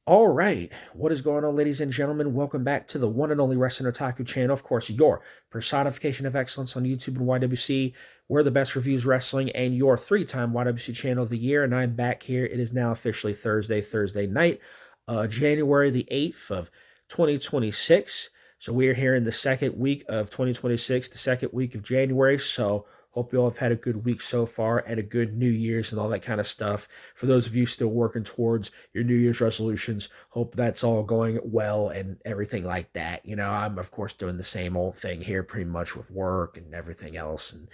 All right, what is going on, ladies and gentlemen? Welcome back to the one and only Wrestling Otaku channel. Of course, your personification of excellence on YouTube and YWC. We're the best reviews wrestling and your three-time YWC channel of the year. And I'm back here. It is now officially Thursday night, January the 8th of 2026. So we are here in the second week of 2026, the second week of January. So hope you all have had a good week so far and a good New Year's and all that kind of stuff. For those of you still working towards your New Year's resolutions, hope that's all going well and everything like that. I'm of course doing the same old thing here, pretty much with work and everything else, and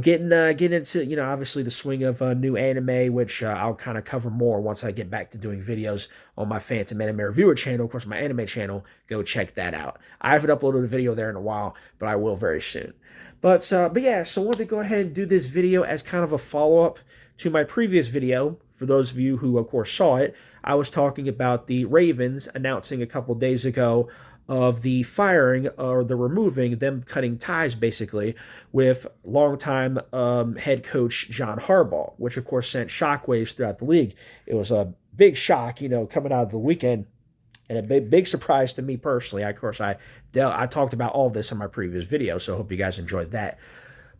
getting into obviously the swing of new anime, which I'll kind of cover more once I get back to doing videos on my Phantom Anime Reviewer channel. Of course, my anime channel, go check that out. I haven't uploaded a video there in a while, but I will very soon. But yeah, so I wanted to go ahead and do this video as kind of a follow-up to my previous video. For those of you who, of course, saw it, I was talking about the Ravens announcing a couple days ago of the firing or the removing, them cutting ties basically with longtime head coach John Harbaugh, which of course sent shockwaves throughout the league. It was a big shock, coming out of the weekend, and a big surprise to me personally. Of course, I talked about all this in my previous video, so I hope you guys enjoyed that.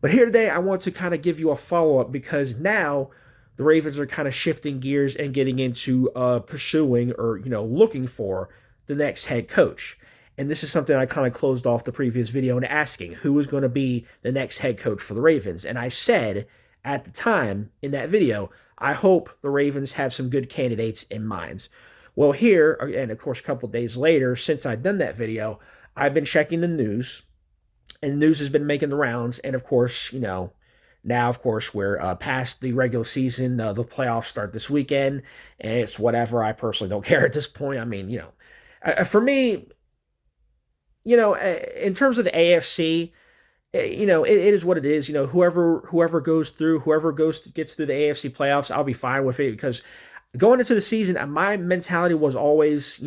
But here today, I want to kind of give you a follow up because now the Ravens are kind of shifting gears and getting into pursuing or looking for the next head coach. And this is something I kind of closed off the previous video and asking who was going to be the next head coach for the Ravens. And I said at the time in that video, I hope the Ravens have some good candidates in mind. Well, here, and of course, a couple days later, since I'd done that video, I've been checking the news, and the news has been making the rounds. And of course, now, of course, we're past the regular season. The playoffs start this weekend, and it's whatever. I personally don't care at this point. I mean, for me, in terms of the AFC, it is what it is. Whoever gets through the AFC playoffs, I'll be fine with it because going into the season, my mentality was always,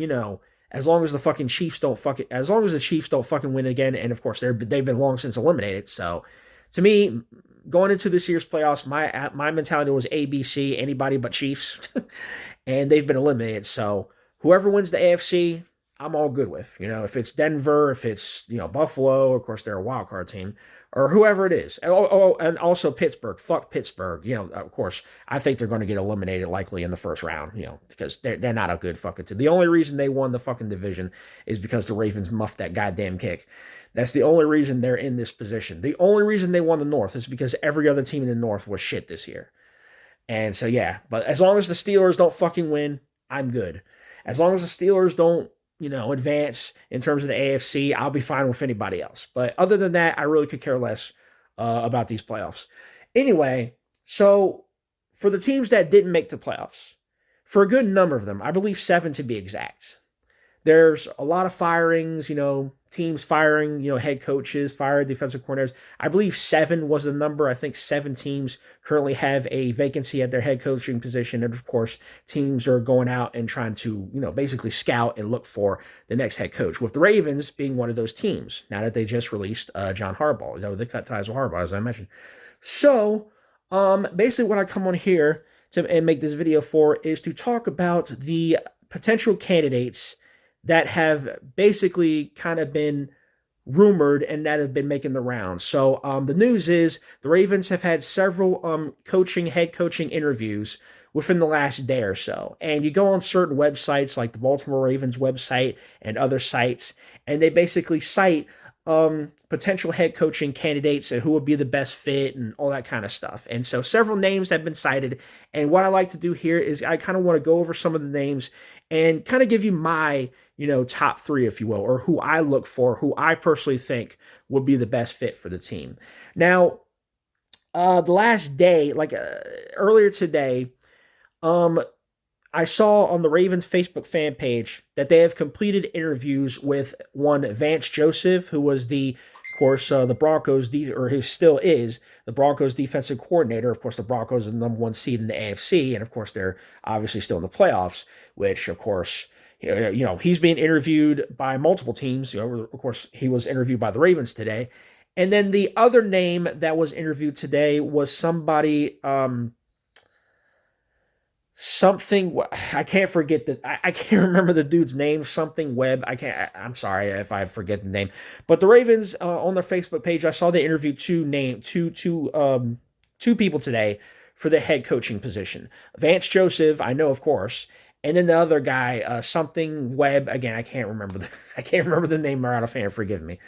as long as the Chiefs don't fucking win again, and of course they've been long since eliminated. So, to me, going into this year's playoffs, my mentality was ABC, anybody but Chiefs, and they've been eliminated. So, whoever wins the AFC, I'm all good with. If it's Denver, if it's Buffalo, of course they're a wild card team, or whoever it is. And also Pittsburgh. Fuck Pittsburgh. Of course, I think they're going to get eliminated likely in the first round. Because they're not a good fucking team. The only reason they won the fucking division is because the Ravens muffed that goddamn kick. That's the only reason they're in this position. The only reason they won the North is because every other team in the North was shit this year. And so yeah, but as long as the Steelers don't fucking win, I'm good. As long as the Steelers don't advance in terms of the AFC, I'll be fine with anybody else. But other than that, I really could care less about these playoffs. Anyway, so for the teams that didn't make the playoffs, for a good number of them, I believe seven to be exact, there's a lot of firings, teams firing, head coaches, fire defensive coordinators. I believe seven was the number. I think seven teams currently have a vacancy at their head coaching position. And of course, teams are going out and trying to, basically scout and look for the next head coach, with the Ravens being one of those teams now that they just released John Harbaugh. They cut ties with Harbaugh, as I mentioned. So, basically, what I come on here and make this video for is to talk about the potential candidates that have basically kind of been rumored and that have been making the rounds. So the news is the Ravens have had several head coaching interviews within the last day or so. And you go on certain websites like the Baltimore Ravens website and other sites, and they basically cite potential head coaching candidates and who would be the best fit and all that kind of stuff. And so several names have been cited. And what I like to do here is I kind of want to go over some of the names and kind of give you my, top three, if you will, or who I look for, who I personally think would be the best fit for the team. Now, the last day, earlier today, um, I saw on the Ravens Facebook fan page that they have completed interviews with one Vance Joseph, who was of course, the Broncos, or who still is the Broncos defensive coordinator. Of course, the Broncos are the number one seed in the AFC, and of course, they're obviously still in the playoffs. Which, of course, he's being interviewed by multiple teams. Of course, he was interviewed by the Ravens today, and then the other name that was interviewed today was something. I can't forget that. I can't remember the dude's name. Something Webb. I can't. I'm sorry if I forget the name. But the Ravens on their Facebook page, I saw they interviewed two people today for the head coaching position. Vance Joseph, I know of course, and then the other guy, something Webb. Again, I can't remember. I can't remember the name right offhand. Forgive me.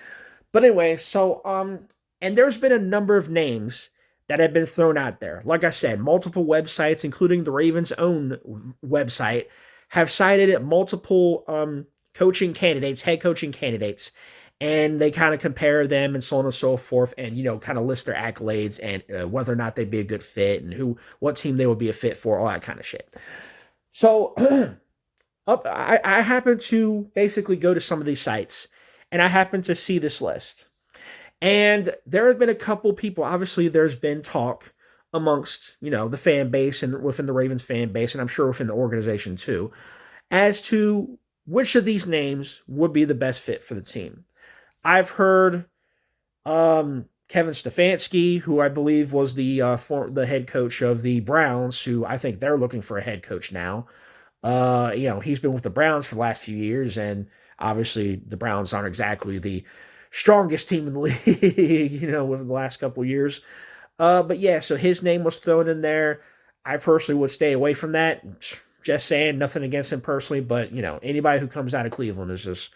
But anyway, and there's been a number of names that have been thrown out there. Like I said, multiple websites, including the Ravens' own website, have cited multiple coaching candidates, head coaching candidates, and they kind of compare them and so on and so forth, and kind of list their accolades and whether or not they'd be a good fit and what team they would be a fit for, all that kind of shit. So I happen to basically go to some of these sites, and I happen to see this list. And there have been a couple people, obviously, there's been talk amongst, the fan base and within the Ravens fan base, and I'm sure within the organization too, as to which of these names would be the best fit for the team. I've heard Kevin Stefanski, who I believe was the head coach of the Browns, who I think they're looking for a head coach now. He's been with the Browns for the last few years, and obviously the Browns aren't exactly the strongest team in the league, within the last couple of years. But yeah, so his name was thrown in there. I personally would stay away from that. Just saying, nothing against him personally, but anybody who comes out of Cleveland is just,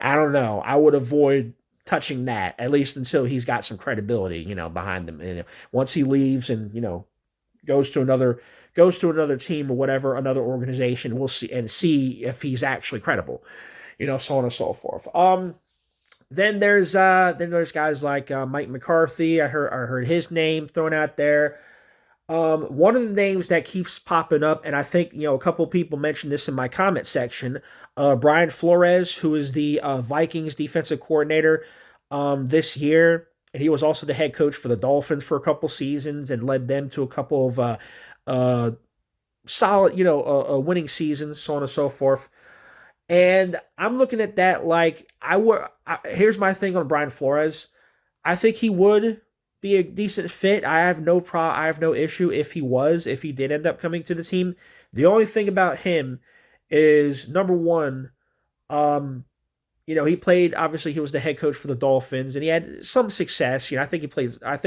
I don't know. I would avoid touching that, at least until he's got some credibility, behind him. And once he leaves and goes to another team or whatever, another organization, we'll see if he's actually credible, so on and so forth. Then there's guys like Mike McCarthy. I heard his name thrown out there. One of the names that keeps popping up, and I think a couple people mentioned this in my comment section. Brian Flores, who is the Vikings defensive coordinator this year, and he was also the head coach for the Dolphins for a couple seasons and led them to a couple of solid, winning seasons, so on and so forth. And I'm looking at that like here's my thing on Brian Flores. I think he would be a decent fit. I have no issue if he did end up coming to the team. The only thing about him is number one, he played, obviously he was the head coach for the Dolphins and he had some success. I think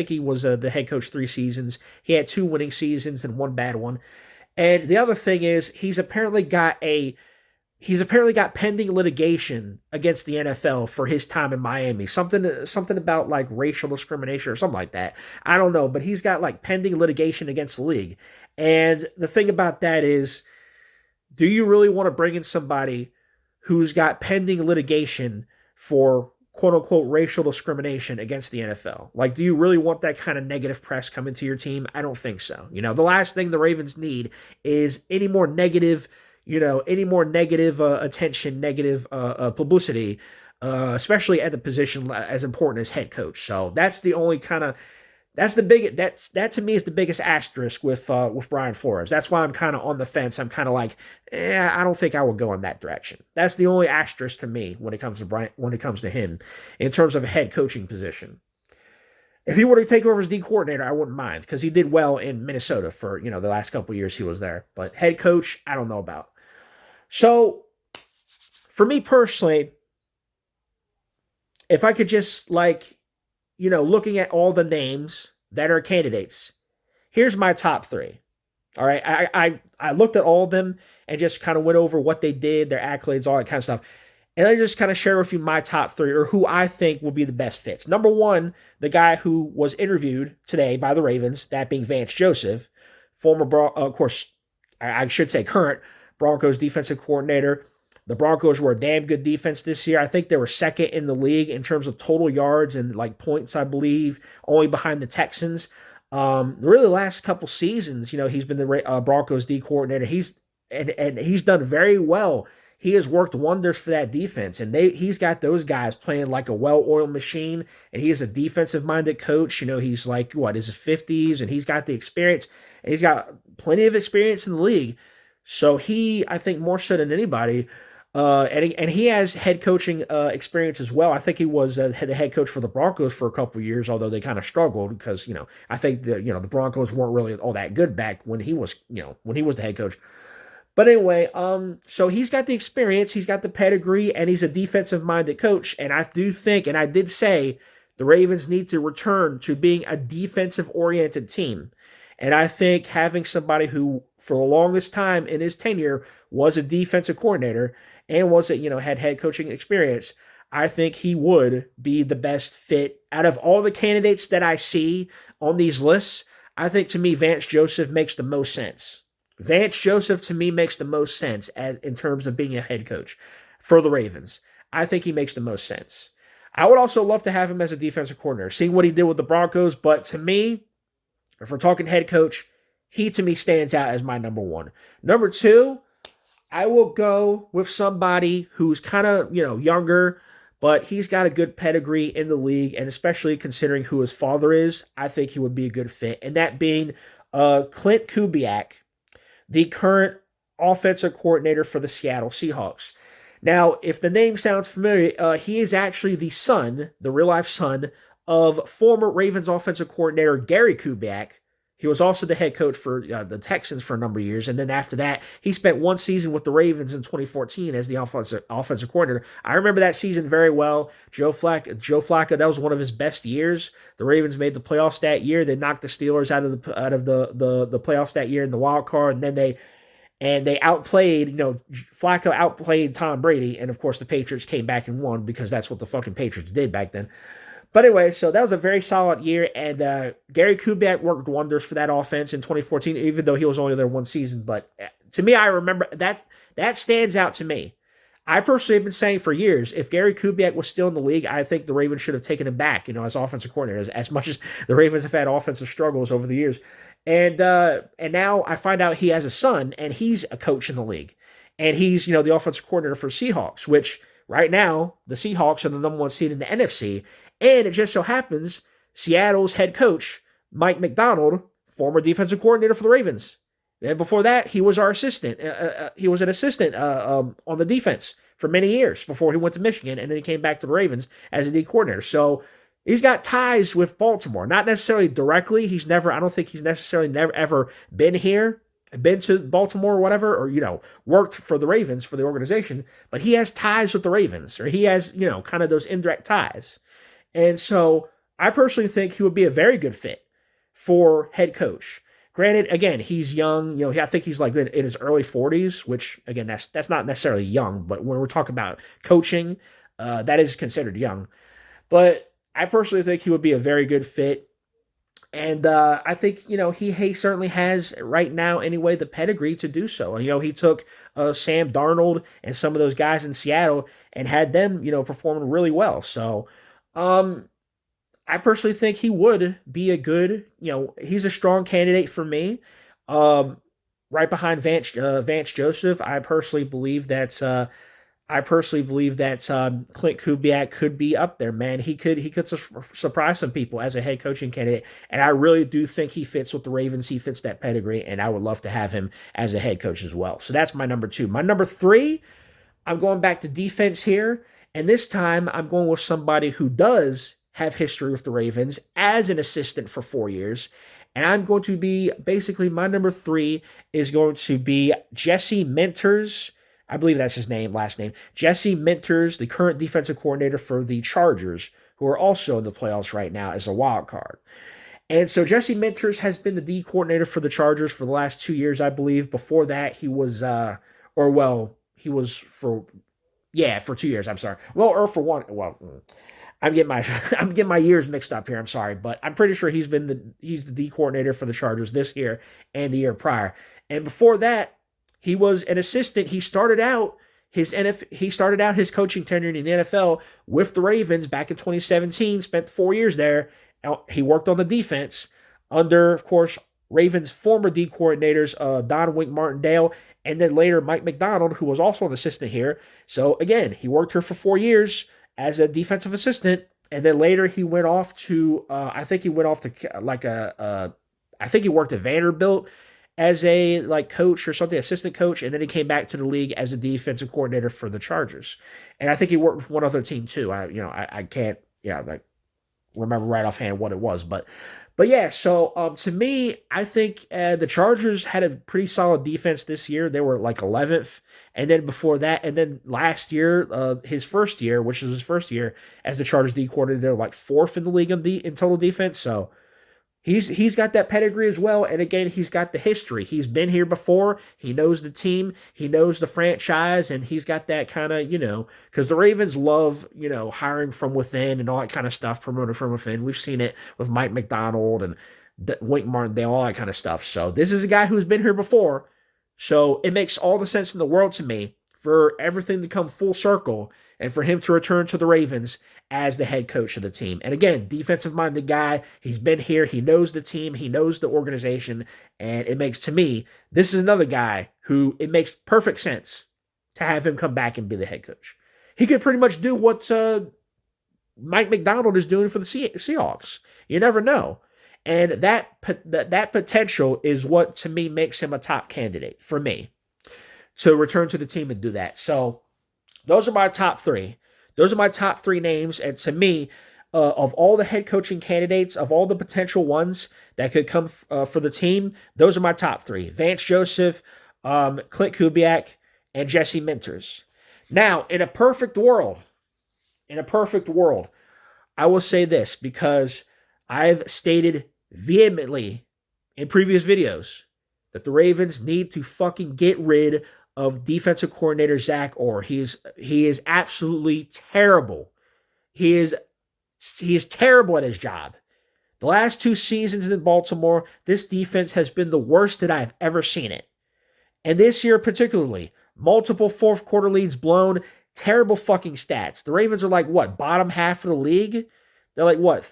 he was the head coach 3 seasons. He had 2 winning seasons and 1 bad one. And the other thing is he's apparently got pending litigation against the NFL for his time in Miami. Something about like racial discrimination or something like that. I don't know, but he's got like pending litigation against the league. And the thing about that is, do you really want to bring in somebody who's got pending litigation for quote unquote racial discrimination against the NFL? Like, do you really want that kind of negative press coming to your team? I don't think so. The last thing the Ravens need is any more negative attention, negative publicity, especially at the position as important as head coach. So that's the only kind of that to me is the biggest asterisk with Brian Flores. That's why I'm kind of on the fence. I'm kind of like, I don't think I would go in that direction. That's the only asterisk to me when it comes to him in terms of a head coaching position. If he were to take over as D coordinator, I wouldn't mind because he did well in Minnesota for the last couple of years he was there. But head coach, I don't know about. So, for me personally, if I could just looking at all the names that are candidates, here's my top 3. All right, I looked at all of them and just kind of went over what they did, their accolades, all that kind of stuff. And I just kind of share with you my top 3 or who I think will be the best fits. Number 1, the guy who was interviewed today by the Ravens, that being Vance Joseph, of course, I should say current Broncos defensive coordinator. The Broncos were a damn good defense this year. I think they were second in the league in terms of total yards and points, I believe, only behind the Texans. Really, the last couple seasons, he's been the Broncos D coordinator. He's done very well. He has worked wonders for that defense, and he's got those guys playing like a well-oiled machine. And he is a defensive-minded coach. He's like his 50s, and he's got the experience, and he's got plenty of experience in the league. So he, I think, more so than anybody, And he has head coaching experience as well. I think he was the head coach for the Broncos for a couple of years, although they kind of struggled because I think the Broncos weren't really all that good back when he was when he was the head coach. But anyway, so he's got the experience, he's got the pedigree, and he's a defensive minded coach. And I do think, and I did say, the Ravens need to return to being a defensive oriented team. And I think having somebody who, for the longest time in his tenure, was a defensive coordinator and had head coaching experience, I think he would be the best fit out of all the candidates that I see on these lists. I think to me, Vance Joseph makes the most sense. Vance Joseph to me makes the most sense in terms of being a head coach for the Ravens. I think he makes the most sense. I would also love to have him as a defensive coordinator, seeing what he did with the Broncos. But to me, if we're talking head coach, he to me stands out as my number one. Number two, I will go with somebody who's kind of, younger, but he's got a good pedigree in the league, and especially considering who his father is, I think he would be a good fit. And that being Clint Kubiak, the current offensive coordinator for the Seattle Seahawks. Now, if the name sounds familiar, he is actually the real life son of former Ravens offensive coordinator Gary Kubiak. He was also the head coach for the Texans for a number of years, and then after that, he spent one season with the Ravens in 2014 as the offensive coordinator. I remember that season very well. Joe Flacco, that was one of his best years. The Ravens made the playoffs that year. They knocked the Steelers out of the playoffs that year in the wild card, and then they outplayed, Flacco outplayed Tom Brady, and of course the Patriots came back and won because that's what the fucking Patriots did back then. But anyway, so that was a very solid year, and Gary Kubiak worked wonders for that offense in 2014, even though he was only there one season. But to me, I remember that stands out to me. I personally have been saying for years, if Gary Kubiak was still in the league, I think the Ravens should have taken him back, as offensive coordinator, as much as the Ravens have had offensive struggles over the years. And now I find out he has a son, and he's a coach in the league, and he's the offensive coordinator for Seahawks, which right now the Seahawks are the number one seed in the NFC. And it just so happens Seattle's head coach, Mike Macdonald, former defensive coordinator for the Ravens. And before that, he was our assistant. He was an assistant on the defense for many years before he went to Michigan, and then he came back to the Ravens as a D coordinator. So he's got ties with Baltimore, not necessarily directly. I don't think he's necessarily never ever been here, been to Baltimore or whatever, or worked for the Ravens for the organization. But he has ties with the Ravens, or he has kind of those indirect ties. And so I personally think he would be a very good fit for head coach. Granted, again, he's young. I think he's like in his early 40s, which again, that's not necessarily young, but when we're talking about coaching, that is considered young. But I personally think he would be a very good fit. And I think, he certainly has right now anyway the pedigree to do so. He took Sam Darnold and some of those guys in Seattle and had them, performing really well. So I personally think he would be a good, he's a strong candidate for me. Right behind Vance Joseph, I personally believe that Clint Kubiak could be up there, man. He could surprise some people as a head coaching candidate, and I really do think he fits with the Ravens. He fits that pedigree, and I would love to have him as a head coach as well. So that's my number two. My number three, I'm going back to defense here, and this time I'm going with somebody who does have history with the Ravens as an assistant for 4 years. And I'm going to be, basically, my number three is going to be Jesse Minters. I believe that's his last name. Jesse Minters, the current defensive coordinator for the Chargers, who are also in the playoffs right now as a wild card. And so Jesse Minters has been the D coordinator for the Chargers for the last 2 years, I believe. Before that, he was, for 2 years, I'm sorry. Well, or for one, I'm getting my years mixed up here. I'm sorry, but I'm pretty sure he's the D coordinator for the Chargers this year and the year prior. And before that, he was an assistant. He started out his coaching tenure in the NFL with the Ravens back in 2017. Spent 4 years there. He worked on the defense under, of course, Ravens former D coordinators Don Wink Martindale, and then later Mike Macdonald, who was also an assistant here. So again, he worked here for 4 years as a defensive assistant, and then later he went off to I think he worked at Vanderbilt as a like coach or something, assistant coach, and then he came back to the league as a defensive coordinator for the Chargers. And I think he worked with one other team too. I can't like remember right offhand what it was, but yeah. So to me, I think the Chargers had a pretty solid defense this year. They were like 11th, and then before that, and then last year, his first year, which was his first year as the Chargers D coordinator, they're like fourth in the league in total defense. So he's got that pedigree as well, and again, he's got the history. He's been here before. He knows the team. He knows the franchise, and he's got that kind of because the Ravens love hiring from within and all that kind of stuff, promoted from within. We've seen it with Mike McDonald and Wink Martindale, all that kind of stuff. So this is a guy who's been here before. So it makes all the sense in the world to me for everything to come full circle and for him to return to the Ravens as the head coach of the team. And again, defensive-minded guy. He's been here. He knows the team. He knows the organization. And it makes, to me, this is another guy who it makes perfect sense to have him come back and be the head coach. He could pretty much do what Mike McDonald is doing for the Seahawks. You never know. And that potential is what, to me, makes him a top candidate for me to return to the team and do that. So those are my top three. Those are my top three names. And to me, of all the head coaching candidates, of all the potential ones that could come for the team, those are my top three. Vance Joseph, Clint Kubiak, and Jesse Minters. Now, in a perfect world, I will say this because I've stated vehemently in previous videos that the Ravens need to fucking get rid of defensive coordinator Zach Orr. He is absolutely terrible. He is terrible at his job. The last 2 seasons in Baltimore, this defense has been the worst that I've ever seen it. And this year particularly, multiple fourth quarter leads blown, terrible fucking stats. The Ravens are like, what, bottom half of the league? They're like, what,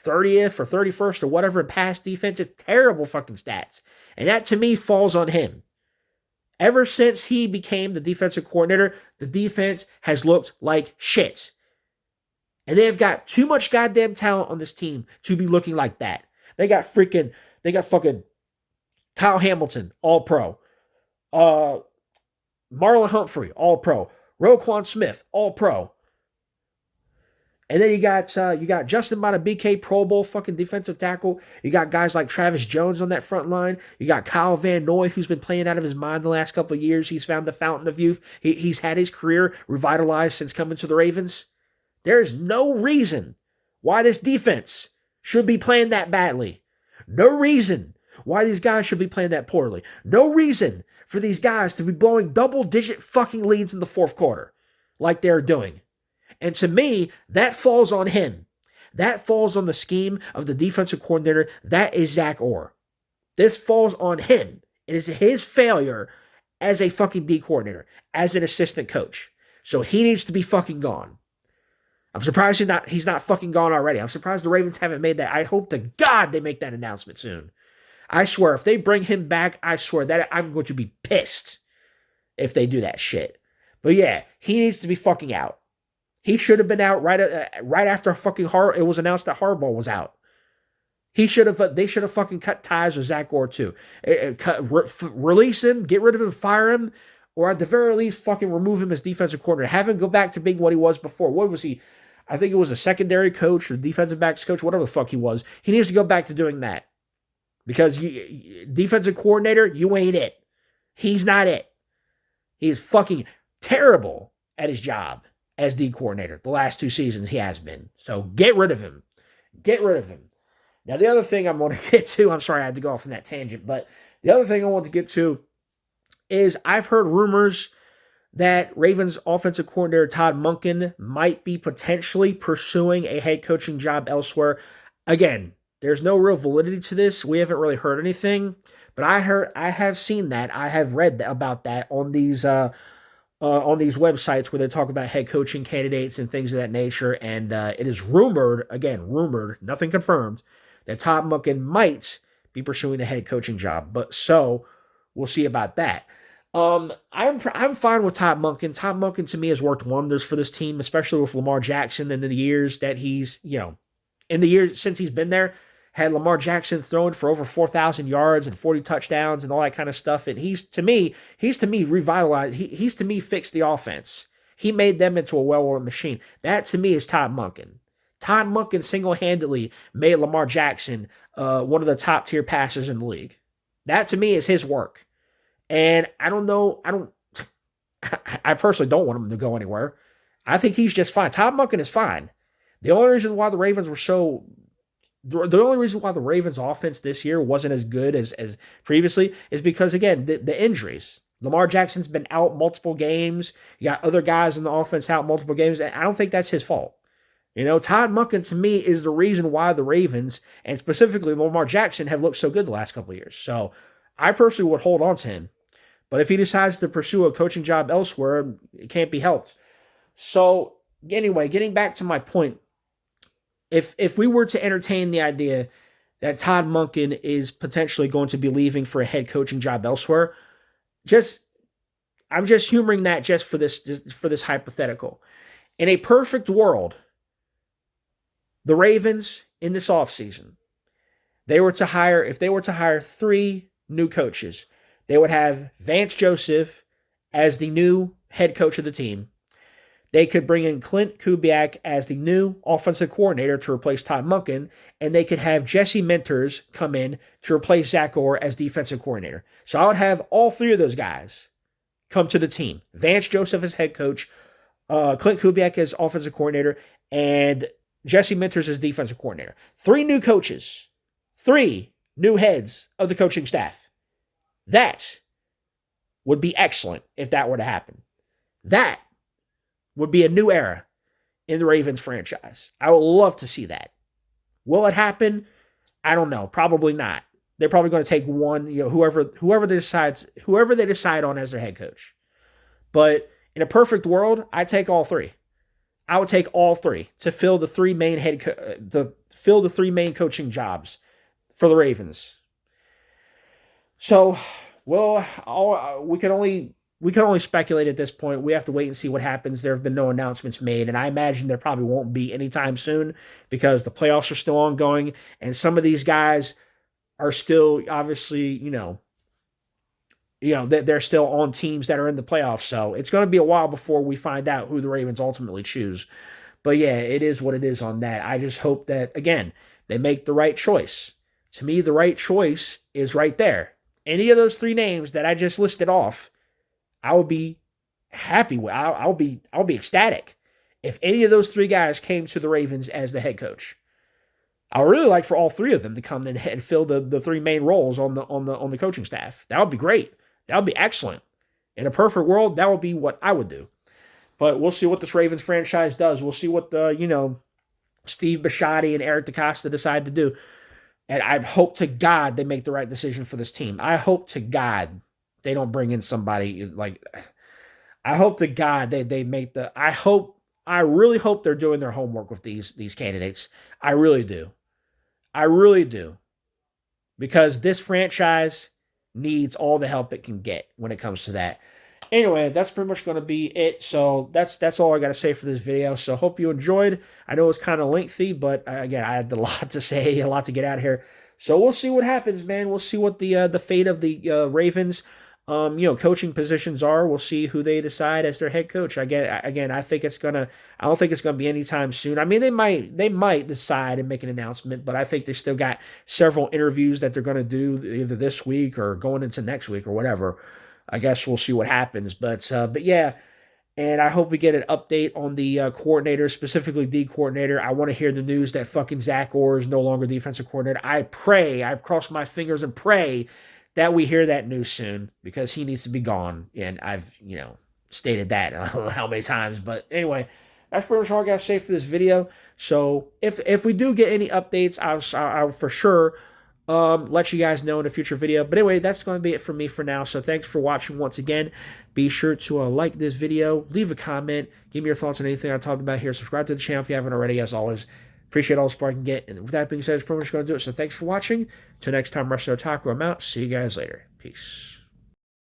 30th or 31st or whatever in pass defense. It's terrible fucking stats. And that, to me, falls on him. Ever since he became the defensive coordinator, the defense has looked like shit. And they've got too much goddamn talent on this team to be looking like that. They got fucking Kyle Hamilton, all pro. Marlon Humphrey, all pro. Roquan Smith, all pro. And then you got Justin Madubuike, Pro Bowl fucking defensive tackle. You got guys like Travis Jones on that front line. You got Kyle Van Noy, who's been playing out of his mind the last couple of years. He's found the fountain of youth. He's had his career revitalized since coming to the Ravens. There's no reason why this defense should be playing that badly. No reason why these guys should be playing that poorly. No reason for these guys to be blowing double-digit fucking leads in the fourth quarter like they're doing. And to me, that falls on him. That falls on the scheme of the defensive coordinator. That is Zach Orr. This falls on him. It is his failure as a fucking D coordinator, as an assistant coach. So he needs to be fucking gone. I'm surprised he's not fucking gone already. I'm surprised the Ravens haven't made that. I hope to God they make that announcement soon. I swear, if they bring him back, I swear that I'm going to be pissed if they do that shit. But yeah, he needs to be fucking out. He should have been out right after fucking it was announced that Harbaugh was out. They should have fucking cut ties with Zach Orr too. Release him, get rid of him, fire him, or at the very least fucking remove him as defensive coordinator. Have him go back to being what he was before. What was he? I think it was a secondary coach or defensive backs coach, whatever the fuck he was. He needs to go back to doing that. Because defensive coordinator, you ain't it. He's not it. He is fucking terrible at his job as D coordinator. The last 2 seasons he has been. So get rid of him. Get rid of him. Now the other thing I'm going to get to, I'm sorry I had to go off on that tangent, but the other thing I want to get to is I've heard rumors that Ravens offensive coordinator Todd Monken might be potentially pursuing a head coaching job elsewhere. Again, there's no real validity to this. We haven't really heard anything, but I have seen that. I have read about that on these websites where they talk about head coaching candidates and things of that nature. And it is rumored, nothing confirmed, that Todd Monken might be pursuing a head coaching job. But so we'll see about that. I'm fine with Todd Monken. Todd Monken to me has worked wonders for this team, especially with Lamar Jackson and in the years that he's, in the years since he's been there. had Lamar Jackson throwing for over 4,000 yards and 40 touchdowns and all that kind of stuff. And he's to me revitalized. He's to me fixed the offense. He made them into a well-oiled machine. That to me is Todd Monken. Todd Monken single-handedly made Lamar Jackson one of the top-tier passers in the league. That to me is his work. And I don't know. I personally don't want him to go anywhere. I think he's just fine. Todd Monken is fine. The only reason why the Ravens were so the only reason why the Ravens offense this year wasn't as good as previously is because, again, the injuries. Lamar Jackson's been out multiple games. You got other guys in the offense out multiple games. And I don't think that's his fault. Todd Monken, to me, is the reason why the Ravens, and specifically Lamar Jackson, have looked so good the last couple of years. So I personally would hold on to him. But if he decides to pursue a coaching job elsewhere, it can't be helped. So anyway, getting back to my point, if we were to entertain the idea that Todd Monken is potentially going to be leaving for a head coaching job elsewhere, I'm just humoring that just for this hypothetical. In a perfect world, the Ravens in this offseason, if they were to hire 3 new coaches, they would have Vance Joseph as the new head coach of the team. They could bring in Clint Kubiak as the new offensive coordinator to replace Todd Monken, and they could have Jesse Minters come in to replace Zach Orr as defensive coordinator. So I would have all 3 of those guys come to the team. Vance Joseph as head coach, Clint Kubiak as offensive coordinator, and Jesse Minters as defensive coordinator. 3 new coaches, 3 new heads of the coaching staff. That would be excellent if that were to happen. That would be a new era in the Ravens franchise. I would love to see that. Will it happen? I don't know. Probably not. They're probably going to take one, whoever they decide on as their head coach. But in a perfect world, I'd take all 3. I would take all 3 to fill the 3 main the 3 main coaching jobs for the Ravens. So, well, we can only speculate at this point. We have to wait and see what happens. There have been no announcements made, and I imagine there probably won't be anytime soon because the playoffs are still ongoing, and some of these guys are still obviously, they're still on teams that are in the playoffs. So it's going to be a while before we find out who the Ravens ultimately choose. But yeah, it is what it is on that. I just hope that, again, they make the right choice. To me, the right choice is right there. Any of those 3 names that I just listed off, I would be happy with. I'll be ecstatic if any of those 3 guys came to the Ravens as the head coach. I would really like for all 3 of them to come in and fill the 3 main roles on the coaching staff. That would be great. That would be excellent. In a perfect world, that would be what I would do. But we'll see what this Ravens franchise does. We'll see what Steve Bisciotti and Eric DeCosta decide to do. And I hope to God they make the right decision for this team. I hope to God they don't bring in somebody like. I hope to God they make the. I really hope they're doing their homework with these candidates. I really do. I really do. Because this franchise needs all the help it can get when it comes to that. Anyway, that's pretty much going to be it. So that's all I got to say for this video. So hope you enjoyed. I know it's kind of lengthy, but again, I had a lot to say, a lot to get out here. So we'll see what happens, man. We'll see what the fate of the Ravens, coaching positions are. We'll see who they decide as their head coach. Again, I don't think it's gonna be anytime soon. I mean, they might decide and make an announcement, but I think they still got several interviews that they're gonna do either this week or going into next week or whatever. I guess we'll see what happens. But yeah, and I hope we get an update on the coordinator, specifically D coordinator. I want to hear the news that fucking Zach Orr is no longer defensive coordinator. I cross my fingers and pray that we hear that news soon because he needs to be gone. And I've, stated that I don't know how many times. But anyway, that's pretty much all I got to say for this video. So if we do get any updates, I'll for sure let you guys know in a future video. But anyway, that's going to be it for me for now. So thanks for watching once again. Be sure to like this video, leave a comment, give me your thoughts on anything I talked about here. Subscribe to the channel if you haven't already, as always. Appreciate all the support I can get. And with that being said, that's pretty much going to do it. So thanks for watching. Till next time, Wrestler Otaku, I'm out. See you guys later. Peace.